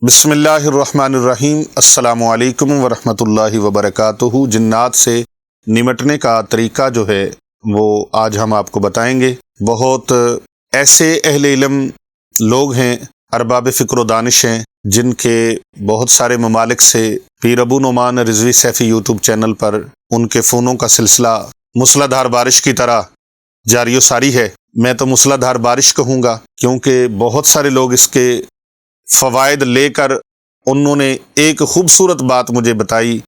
بسم اللہ الرحمن الرحیم۔ السلام علیکم ورحمۃ اللہ وبرکاتہ۔ جنات سے نمٹنے کا طریقہ جو ہے وہ آج ہم آپ کو بتائیں گے۔ بہت ایسے اہل علم لوگ ہیں، ارباب فکر و دانش ہیں، جن کے بہت سارے ممالک سے پیر ابو نعمان رضوی سیفی یوٹیوب چینل پر ان کے فونوں کا سلسلہ موسلا دھار بارش کی طرح جاری و ساری ہے۔ میں تو موسلا دھار بارش کہوں گا، کیونکہ بہت سارے لوگ اس کے فوائد لے کر انہوں نے ایک خوبصورت بات مجھے بتائی،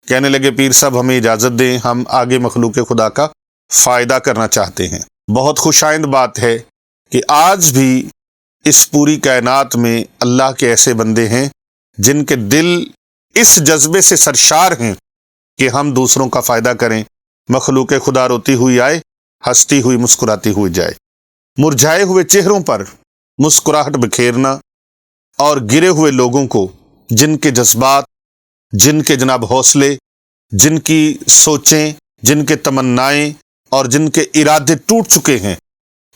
کہنے لگے پیر صاحب ہمیں اجازت دیں، ہم آگے مخلوق خدا کا فائدہ کرنا چاہتے ہیں۔ بہت خوش آئند بات ہے کہ آج بھی اس پوری کائنات میں اللہ کے ایسے بندے ہیں جن کے دل اس جذبے سے سرشار ہیں کہ ہم دوسروں کا فائدہ کریں، مخلوق خدا روتی ہوئی آئے، ہنستی ہوئی مسکراتی ہوئی جائے۔ مرجھائے ہوئے چہروں پر مسکراہٹ بکھیرنا اور گرے ہوئے لوگوں کو، جن کے جذبات، جن کے جناب حوصلے، جن کی سوچیں، جن کے تمنائیں اور جن کے ارادے ٹوٹ چکے ہیں،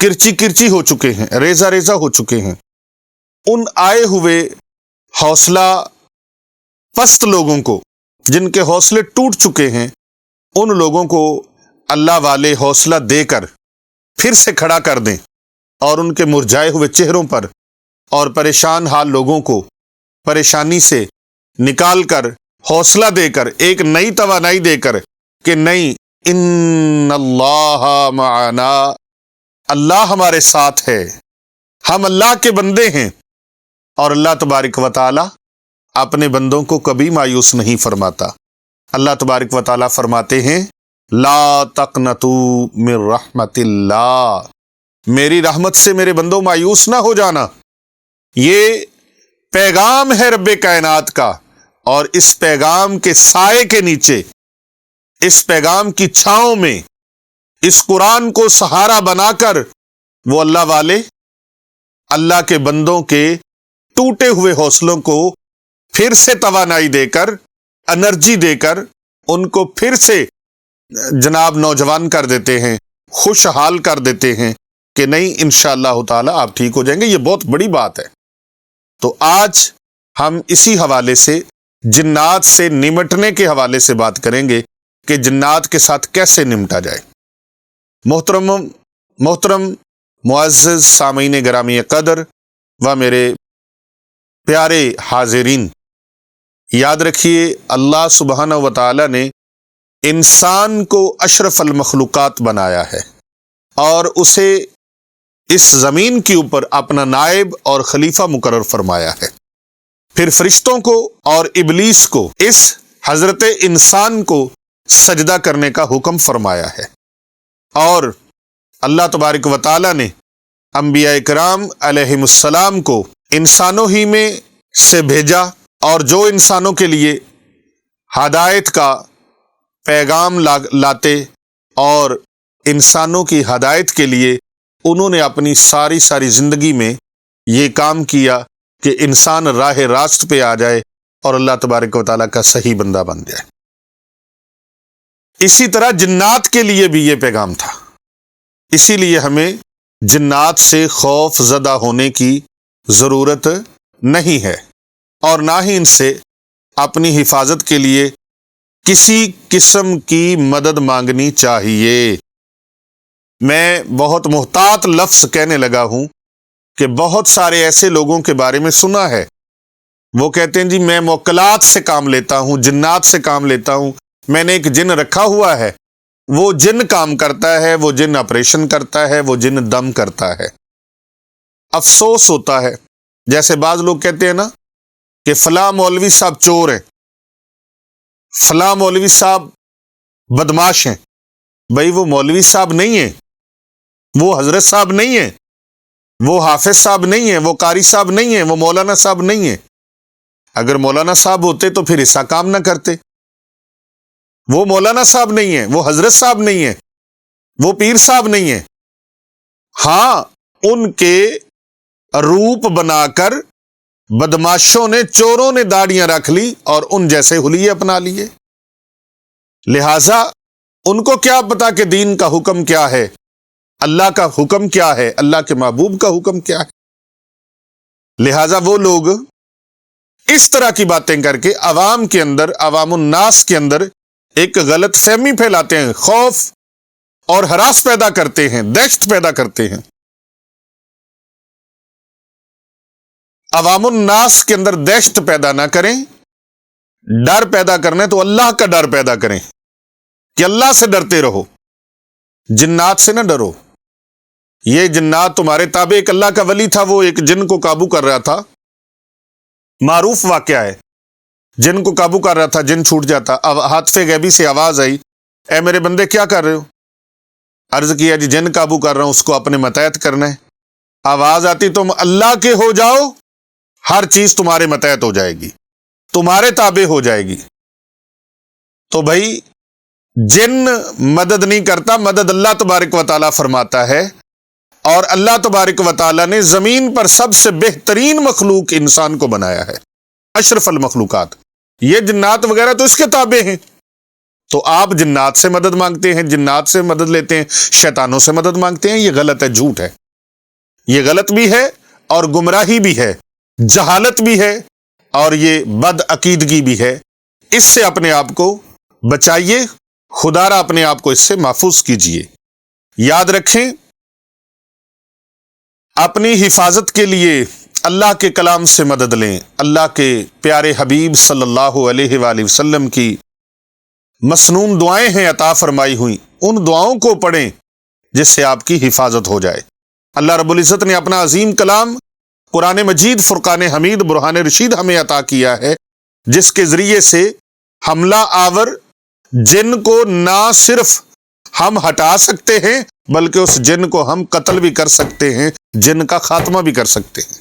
کرچی کرچی ہو چکے ہیں، ریزہ ریزہ ہو چکے ہیں، ان آئے ہوئے حوصلہ پست لوگوں کو، جن کے حوصلے ٹوٹ چکے ہیں، ان لوگوں کو اللہ والے حوصلہ دے کر پھر سے کھڑا کر دیں، اور ان کے مرجھائے ہوئے چہروں پر اور پریشان حال لوگوں کو پریشانی سے نکال کر، حوصلہ دے کر، ایک نئی توانائی دے کر کہ نہیں، ان اللہ معنا، اللہ ہمارے ساتھ ہے، ہم اللہ کے بندے ہیں۔ اور اللہ تبارک و تعالی اپنے بندوں کو کبھی مایوس نہیں فرماتا۔ اللہ تبارک و تعالی فرماتے ہیں لا تقنطوا من رحمت اللہ، میری رحمت سے میرے بندوں مایوس نہ ہو جانا۔ یہ پیغام ہے رب کائنات کا، اور اس پیغام کے سائے کے نیچے، اس پیغام کی چھاؤں میں، اس قرآن کو سہارا بنا کر وہ اللہ والے اللہ کے بندوں کے ٹوٹے ہوئے حوصلوں کو پھر سے توانائی دے کر، انرجی دے کر، ان کو پھر سے جناب نوجوان کر دیتے ہیں، خوشحال کر دیتے ہیں کہ نہیں، انشاءاللہ تعالی آپ ٹھیک ہو جائیں گے۔ یہ بہت بڑی بات ہے۔ تو آج ہم اسی حوالے سے جنات سے نمٹنے کے حوالے سے بات کریں گے کہ جنات کے ساتھ کیسے نمٹا جائے۔ محترم معزز سامعین گرامی قدر و میرے پیارے حاضرین، یاد رکھیے اللہ سبحانہ و تعالی نے انسان کو اشرف المخلوقات بنایا ہے، اور اسے اس زمین کے اوپر اپنا نائب اور خلیفہ مقرر فرمایا ہے۔ پھر فرشتوں کو اور ابلیس کو، اس حضرت انسان کو سجدہ کرنے کا حکم فرمایا ہے، اور اللہ تبارک و تعالی نے انبیاء کرام علیہم السلام کو انسانوں ہی میں سے بھیجا، اور جو انسانوں کے لیے ہدایت کا پیغام لاتے، اور انسانوں کی ہدایت کے لیے انہوں نے اپنی ساری زندگی میں یہ کام کیا کہ انسان راہ راست پہ آ جائے اور اللہ تبارک و تعالیٰ کا صحیح بندہ بن جائے۔ اسی طرح جنات کے لیے بھی یہ پیغام تھا، اسی لیے ہمیں جنات سے خوف زدہ ہونے کی ضرورت نہیں ہے، اور نہ ہی ان سے اپنی حفاظت کے لیے کسی قسم کی مدد مانگنی چاہیے۔ میں بہت محتاط لفظ کہنے لگا ہوں کہ بہت سارے ایسے لوگوں کے بارے میں سنا ہے، وہ کہتے ہیں جی میں موکلات سے کام لیتا ہوں، جنات سے کام لیتا ہوں، میں نے ایک جن رکھا ہوا ہے، وہ جن کام کرتا ہے، وہ جن آپریشن کرتا ہے، وہ جن دم کرتا ہے۔ افسوس ہوتا ہے، جیسے بعض لوگ کہتے ہیں نا کہ فلاں مولوی صاحب چور ہیں، فلاں مولوی صاحب بدماش ہیں۔ بھائی وہ مولوی صاحب نہیں ہیں، وہ حضرت صاحب نہیں ہیں، وہ حافظ صاحب نہیں ہیں، وہ قاری صاحب نہیں ہیں، وہ مولانا صاحب نہیں ہیں۔ اگر مولانا صاحب ہوتے تو پھر ایسا کام نہ کرتے۔ وہ مولانا صاحب نہیں ہیں، وہ حضرت صاحب نہیں ہیں، وہ پیر صاحب نہیں ہیں۔ ہاں، ان کے روپ بنا کر بدماشوں نے، چوروں نے داڑیاں رکھ لی اور ان جیسے حلیے اپنا لیے۔ لہذا ان کو کیا پتا کہ دین کا حکم کیا ہے، اللہ کا حکم کیا ہے، اللہ کے محبوب کا حکم کیا ہے۔ لہذا وہ لوگ اس طرح کی باتیں کر کے عوام کے اندر، عوام الناس کے اندر ایک غلط فہمی پھیلاتے ہیں، خوف اور ہراس پیدا کرتے ہیں، دہشت پیدا کرتے ہیں۔ عوام الناس کے اندر دہشت پیدا نہ کریں، ڈر پیدا کرنا ہے تو اللہ کا ڈر پیدا کریں کہ اللہ سے ڈرتے رہو، جنات سے نہ ڈرو۔ یہ جنات تمہارے تابع، ایک اللہ کا ولی تھا، وہ ایک جن کو قابو کر رہا تھا، معروف واقعہ ہے، جن کو قابو کر رہا تھا، جن چھوٹ جاتا، ہاتف غیبی سے آواز آئی، اے میرے بندے کیا کر رہے ہو؟ عرض کیا جی جن قابو کر رہا ہوں، اس کو اپنے متحد کرنا ہے۔ آواز آتی تم اللہ کے ہو جاؤ، ہر چیز تمہارے متحد ہو جائے گی، تمہارے تابع ہو جائے گی۔ تو بھائی جن مدد نہیں کرتا، مدد اللہ تبارک و تعالیٰ فرماتا ہے، اور اللہ تبارک و تعالیٰ نے زمین پر سب سے بہترین مخلوق انسان کو بنایا ہے، اشرف المخلوقات۔ یہ جنات وغیرہ تو اس کے تابع ہیں، تو آپ جنات سے مدد مانگتے ہیں، جنات سے مدد لیتے ہیں، شیطانوں سے مدد مانگتے ہیں، یہ غلط ہے، جھوٹ ہے، یہ غلط بھی ہے اور گمراہی بھی ہے، جہالت بھی ہے اور یہ بد عقیدگی بھی ہے۔ اس سے اپنے آپ کو بچائیے، خدا را اپنے آپ کو اس سے محفوظ کیجیے۔ یاد رکھیں، اپنی حفاظت کے لیے اللہ کے کلام سے مدد لیں، اللہ کے پیارے حبیب صلی اللہ علیہ وآلہ وسلم کی مسنون دعائیں ہیں عطا فرمائی ہوئی، ان دعاؤں کو پڑھیں جس سے آپ کی حفاظت ہو جائے۔ اللہ رب العزت نے اپنا عظیم کلام قرآن مجید، فرقان حمید، برہان رشید ہمیں عطا کیا ہے، جس کے ذریعے سے حملہ آور جن کو نہ صرف ہم ہٹا سکتے ہیں بلکہ اس جن کو ہم قتل بھی کر سکتے ہیں، جن کا خاتمہ بھی کر سکتے ہیں۔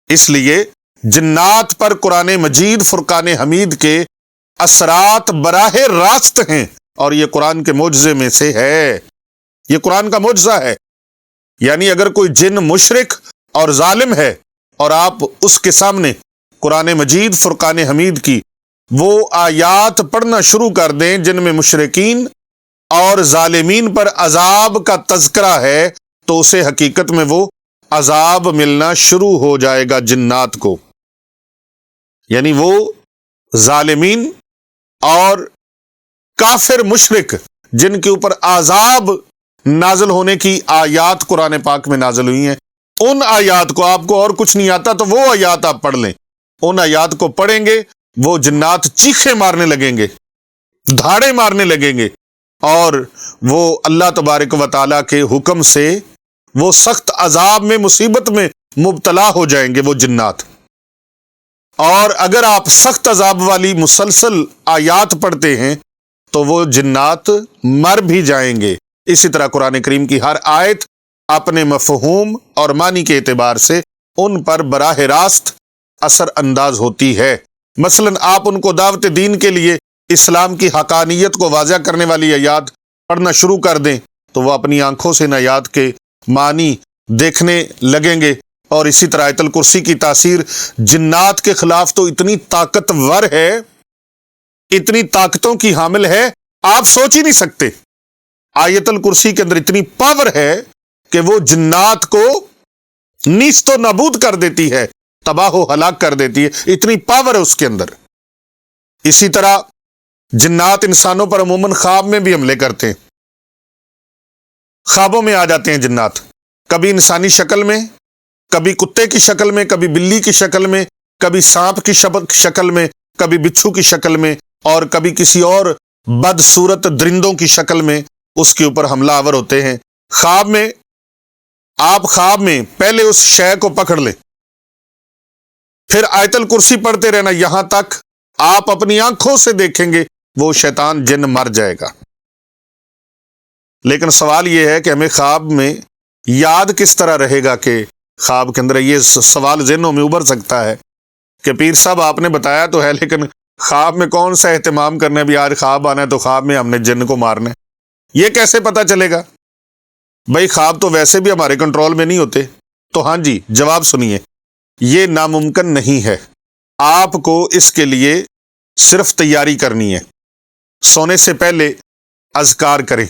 اس لیے جنات پر قرآن مجید، فرقان حمید کے اثرات براہ راست ہیں، اور یہ قرآن کے معجزے میں سے ہے، یہ قرآن کا معجزہ ہے۔ یعنی اگر کوئی جن مشرک اور ظالم ہے اور آپ اس کے سامنے قرآن مجید، فرقان حمید کی وہ آیات پڑھنا شروع کر دیں جن میں مشرکین اور ظالمین پر عذاب کا تذکرہ ہے، تو اسے حقیقت میں وہ عذاب ملنا شروع ہو جائے گا جنات کو۔ یعنی وہ ظالمین اور کافر مشرک جن کے اوپر عذاب نازل ہونے کی آیات قرآن پاک میں نازل ہوئی ہیں، ان آیات کو، آپ کو اور کچھ نہیں آتا تو وہ آیات آپ پڑھ لیں، ان آیات کو پڑھیں گے، وہ جنات چیخیں مارنے لگیں گے، دھاڑے مارنے لگیں گے، اور وہ اللہ تبارک و تعالیٰ کے حکم سے وہ سخت عذاب میں، مصیبت میں مبتلا ہو جائیں گے وہ جنات۔ اور اگر آپ سخت عذاب والی مسلسل آیات پڑھتے ہیں تو وہ جنات مر بھی جائیں گے۔ اسی طرح قرآن کریم کی ہر آیت اپنے مفہوم اور معنی کے اعتبار سے ان پر براہ راست اثر انداز ہوتی ہے۔ مثلا آپ ان کو دعوت دین کے لیے اسلام کی حقانیت کو واضح کرنے والی آیات پڑھنا شروع کر دیں تو وہ اپنی آنکھوں سے ان آیات کے معنی دیکھنے لگیں گے۔ اور اسی طرح آیت الکرسی کی تاثیر جنات کے خلاف تو اتنی طاقتور ہے، اتنی طاقتوں کی حامل ہے، آپ سوچ ہی نہیں سکتے۔ آیت الکرسی کے اندر اتنی پاور ہے کہ وہ جنات کو نیست و نابود کر دیتی ہے، تباہ و ہلاک کر دیتی ہے، اتنی پاور ہے اس کے اندر۔ اسی طرح جنات انسانوں پر عموماً خواب میں بھی حملے کرتے ہیں، خوابوں میں آ جاتے ہیں جنات، کبھی انسانی شکل میں، کبھی کتے کی شکل میں، کبھی بلی کی شکل میں، کبھی سانپ کی شکل میں، کبھی بچھو کی شکل میں، اور کبھی کسی اور بدصورت درندوں کی شکل میں اس کے اوپر حملہ آور ہوتے ہیں۔ خواب میں، آپ خواب میں پہلے اس شے کو پکڑ لیں، پھر آیت الکرسی پڑھتے رہنا یہاں تک آپ اپنی آنکھوں سے دیکھیں گے وہ شیطان جن مر جائے گا۔ لیکن سوال یہ ہے کہ ہمیں خواب میں یاد کس طرح رہے گا؟ کہ خواب کے اندر یہ سوال ذہنوں میں ابھر سکتا ہے کہ پیر صاحب آپ نے بتایا تو ہے، لیکن خواب میں کون سا اہتمام کرنا ہے؟ بھی آج خواب آنا ہے تو خواب میں ہم نے جن کو مارنا ہے، یہ کیسے پتا چلے گا؟ بھائی خواب تو ویسے بھی ہمارے کنٹرول میں نہیں ہوتے۔ تو ہاں جی، جواب سنیے، یہ ناممکن نہیں ہے۔ آپ کو اس کے لیے صرف تیاری کرنی ہے، سونے سے پہلے اذکار کریں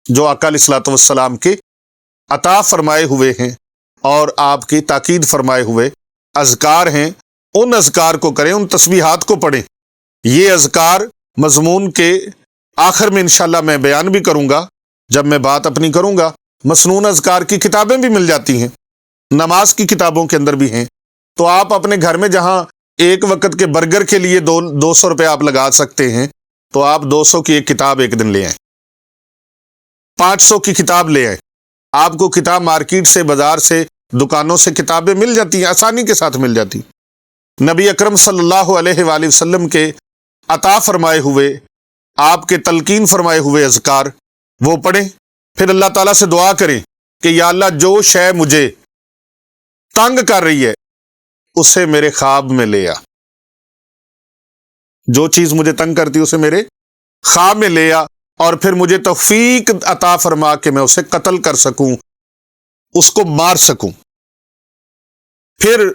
جو آقا علیہ الصلوۃ والسلام کے عطا فرمائے ہوئے ہیں اور آپ کی تاکید فرمائے ہوئے اذکار ہیں ان اذکار کو کریں، ان تسبیحات کو پڑھیں۔ یہ اذکار مضمون کے آخر میں انشاءاللہ میں بیان بھی کروں گا، جب میں بات اپنی کروں گا۔ مسنون اذکار کی کتابیں بھی مل جاتی ہیں، نماز کی کتابوں کے اندر بھی ہیں۔ تو آپ اپنے گھر میں جہاں ایک وقت کے برگر کے لیے 200 روپے آپ لگا سکتے ہیں، تو آپ 200 کی ایک کتاب ایک دن لے آئیں، 500 کی کتاب لے آئیں۔ آپ کو کتاب مارکیٹ سے، بازار سے، دکانوں سے کتابیں مل جاتی ہیں، آسانی کے ساتھ مل جاتی۔ نبی اکرم صلی اللہ علیہ وآلہ وسلم کے عطا فرمائے ہوئے، آپ کے تلقین فرمائے ہوئے اذکار وہ پڑھیں، پھر اللہ تعالیٰ سے دعا کریں کہ یا اللہ جو شے مجھے تنگ کر رہی ہے اسے میرے خواب میں لے آ، جو چیز مجھے تنگ کرتی ہے اسے میرے خواب میں لے آ، اور پھر مجھے توفیق عطا فرما کہ میں اسے قتل کر سکوں، اس کو مار سکوں۔ پھر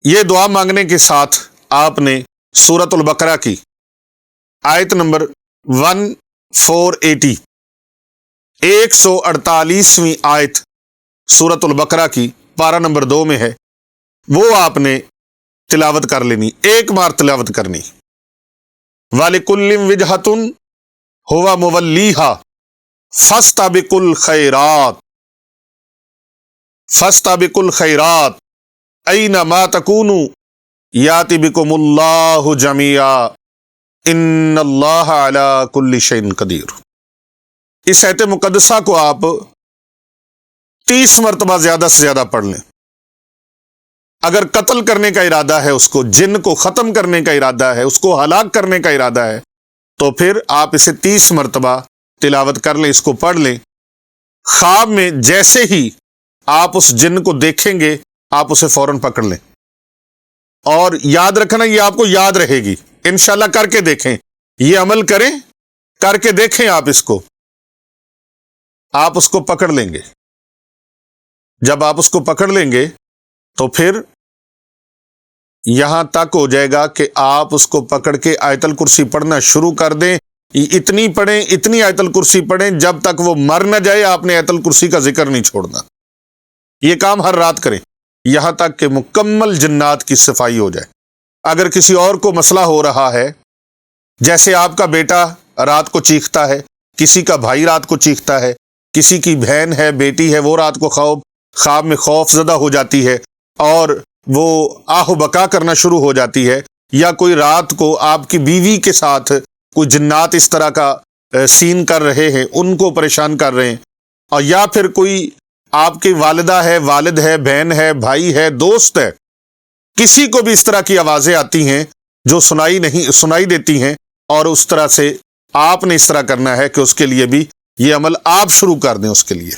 یہ دعا مانگنے کے ساتھ آپ نے سورۃ البقرہ کی آیت نمبر 1480، 148ویں آیت سورۃ البقرہ کی پارہ نمبر 2 میں ہے، وہ آپ نے تلاوت کر لینی، ایک بار تلاوت کرنی۔ وَلِكُلٍّ وِجْهَةٌ هُوَ مُوَلِّيهَا فَاسْتَبِقُوا الْخَيْرَاتِ فَاسْتَبِقُوا الْخَيْرَاتِ أَيْنَمَا تَكُونُوا يَأْتِ بِكُمُ اللَّهُ جَمِيعًا إِنَّ اللَّهَ عَلَى كُلِّ شَيْءٍ قَدِيرٌ۔ اس آیت مقدسہ کو آپ 30 مرتبہ زیادہ سے زیادہ پڑھ لیں۔ اگر قتل کرنے کا ارادہ ہے، اس کو جن کو ختم کرنے کا ارادہ ہے، اس کو ہلاک کرنے کا ارادہ ہے، تو پھر آپ اسے 30 مرتبہ تلاوت کر لیں، اس کو پڑھ لیں۔ خواب میں جیسے ہی آپ اس جن کو دیکھیں گے، آپ اسے فوراً پکڑ لیں، اور یاد رکھنا یہ آپ کو یاد رہے گی۔ انشاءاللہ کر کے دیکھیں، یہ عمل کریں، کر کے دیکھیں، آپ اس کو پکڑ لیں گے۔ جب آپ اس کو پکڑ لیں گے تو پھر یہاں تک ہو جائے گا کہ آپ اس کو پکڑ کے آیت الکرسی پڑھنا شروع کر دیں، اتنی پڑھیں، اتنی آیت الکرسی پڑھیں جب تک وہ مر نہ جائے، آپ نے آیت الکرسی کا ذکر نہیں چھوڑنا۔ یہ کام ہر رات کریں یہاں تک کہ مکمل جنات کی صفائی ہو جائے۔ اگر کسی اور کو مسئلہ ہو رہا ہے، جیسے آپ کا بیٹا رات کو چیختا ہے، کسی کا بھائی رات کو چیختا ہے، کسی کی بہن ہے، بیٹی ہے، وہ رات کو خواب میں خوف زدہ ہو جاتی ہے اور وہ آہ و بکا کرنا شروع ہو جاتی ہے، یا کوئی رات کو آپ کی بیوی کے ساتھ کوئی جنات اس طرح کا سین کر رہے ہیں، ان کو پریشان کر رہے ہیں، اور یا پھر کوئی آپ کی والدہ ہے، والد ہے، بہن ہے، بھائی ہے، دوست ہے، کسی کو بھی اس طرح کی آوازیں آتی ہیں جو سنائی دیتی ہیں، اور اس طرح سے آپ نے اس طرح کرنا ہے کہ اس کے لیے بھی یہ عمل آپ شروع کر دیں۔ اس کے لیے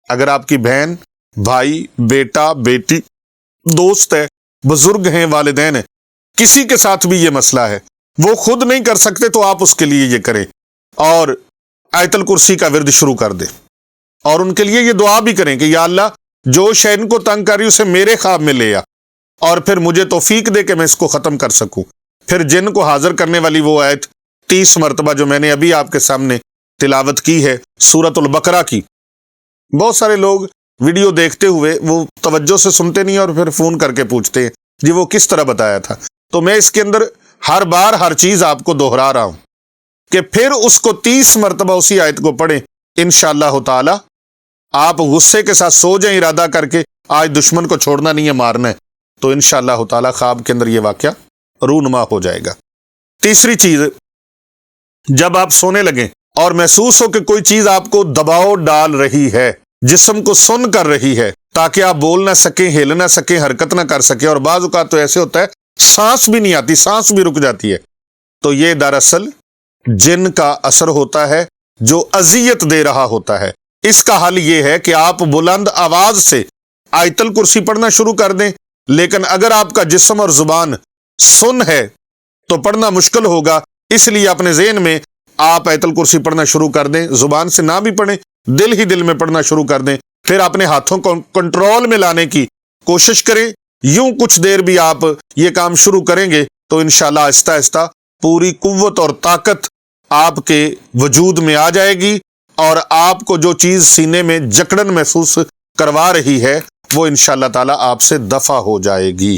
اگر آپ کی بہن، بھائی، بیٹا، بیٹی، دوست ہے، بزرگ ہیں، والدین ہیں، کسی کے ساتھ بھی یہ مسئلہ ہے، وہ خود نہیں کر سکتے تو آپ اس کے لیے یہ کریں اور آیت الکرسی کا ورد شروع کر دیں، اور ان کے لیے یہ دعا بھی کریں کہ یا اللہ جو شے ان کو تنگ کر رہی اسے میرے خواب میں لے آ، اور پھر مجھے توفیق دے کہ میں اس کو ختم کر سکوں۔ پھر جن کو حاضر کرنے والی وہ آیت 30 مرتبہ جو میں نے ابھی آپ کے سامنے تلاوت کی ہے سورۃ البقرہ کی۔ بہت سارے لوگ ویڈیو دیکھتے ہوئے وہ توجہ سے سنتے نہیں اور پھر فون کر کے پوچھتے ہیں جی وہ کس طرح بتایا تھا، تو میں اس کے اندر ہر بار ہر چیز آپ کو دہرا رہا ہوں کہ پھر اس کو 30 مرتبہ اسی آیت کو پڑھیں، انشاءاللہ تعالی آپ غصے کے ساتھ سو جائیں ارادہ کر کے آج دشمن کو چھوڑنا نہیں ہے، مارنا ہے، تو انشاءاللہ تعالی خواب کے اندر یہ واقعہ رونما ہو جائے گا۔ تیسری چیز، جب آپ سونے لگیں اور محسوس ہو کہ کوئی چیز آپ کو دباؤ ڈال رہی ہے، جسم کو سن کر رہی ہے تاکہ آپ بول نہ سکیں، ہل نہ سکیں، حرکت نہ کر سکیں، اور بعض اوقات تو ایسے ہوتا ہے سانس بھی نہیں آتی، سانس بھی رک جاتی ہے، تو یہ دراصل جن کا اثر ہوتا ہے جو اذیت دے رہا ہوتا ہے۔ اس کا حل یہ ہے کہ آپ بلند آواز سے آیت الکرسی پڑھنا شروع کر دیں، لیکن اگر آپ کا جسم اور زبان سن ہے تو پڑھنا مشکل ہوگا، اس لیے اپنے ذہن میں آپ آیت الکرسی پڑھنا شروع کر دیں، زبان سے نہ بھی پڑھیں، دل ہی دل میں پڑھنا شروع کر دیں، پھر اپنے ہاتھوں کو کنٹرول میں لانے کی کوشش کریں۔ یوں کچھ دیر بھی آپ یہ کام شروع کریں گے تو انشاءاللہ آہستہ آہستہ پوری قوت اور طاقت آپ کے وجود میں آ جائے گی، اور آپ کو جو چیز سینے میں جکڑن محسوس کروا رہی ہے وہ انشاءاللہ تعالی آپ سے دفع ہو جائے گی۔